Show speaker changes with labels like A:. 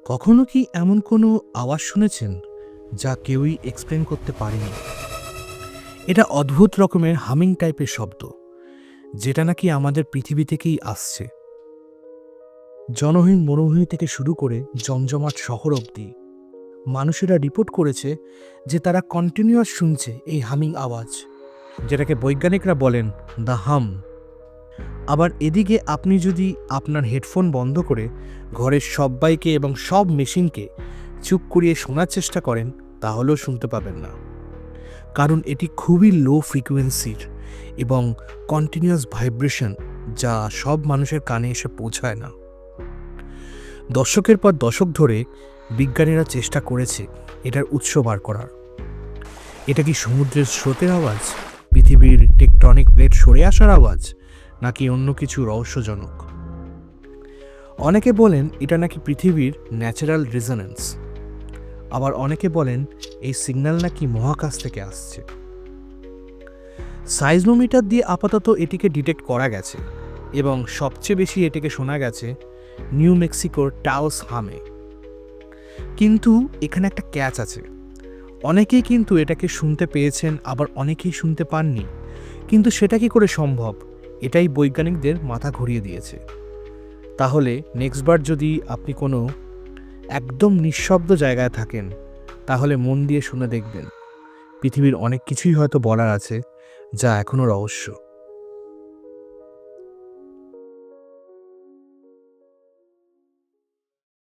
A: কখনো কি এমন কোনো আওয়াজ শুনেছেন যা কেউই এক্সপ্লেন করতে পারেনি? এটা অদ্ভুত রকমের হামিং টাইপের শব্দ, যেটা নাকি আমাদের পৃথিবী থেকেই আসছে। জনহীন মরুভূমি থেকে শুরু করে জমজমাট শহর অবধি মানুষেরা রিপোর্ট করেছে যে তারা কন্টিনিউয়াস শুনছে এই হামিং আওয়াজ, যেটাকে বৈজ্ঞানিকরা বলেন দ্য হাম। আবার এদিকে আপনি যদি আপনার হেডফোন বন্ধ করে ঘরের সবাইকে এবং সব মেশিনকে চুপ করিয়ে শোনার চেষ্টা করেন, তাহলেও শুনতে পাবেন না, কারণ এটি খুবই লো ফ্রিকোয়েন্সির এবং কন্টিনিউয়াস ভাইব্রেশন, যা সব মানুষের কানে এসে পৌঁছায় না। দশকের পর দশক ধরে বিজ্ঞানীরা চেষ্টা করেছে এটার উৎস বার করার। এটা কি সমুদ্রের স্রোতের আওয়াজ, পৃথিবীর টেকটনিক প্লেট সরে আসার আওয়াজ, নাকি অন্য কিছু রহস্যজনক? অনেকে বলেন এটা নাকি পৃথিবীর ন্যাচারাল রেজোন্যান্স, আবার অনেকে বলেন এই সিগন্যাল নাকি মহাকাশ থেকে আসছে। সাইজমোমিটার দিয়ে আপাতত এটিকে ডিটেক্ট করা গেছে এবং সবচেয়ে বেশি এটিকে শোনা গেছে নিউ মেক্সিকোর টাওস হামে। কিন্তু এখানে একটা ক্যাচ আছে। অনেকেই কিন্তু এটাকে শুনতে পেয়েছেন, আবার অনেকেই শুনতে পাননি। কিন্তু সেটা কি করে সম্ভব? এটাই বৈজ্ঞানিকদের মাথা ঘুরিয়ে দিয়েছে। তাহলে নেক্সটবার যদি আপনি কোনো একদম নিঃশব্দ জায়গায় থাকেন, তাহলে মন দিয়ে শুনে দেখবেন, পৃথিবীর অনেক কিছুই হয়তো বলার আছে যা এখনও রহস্য।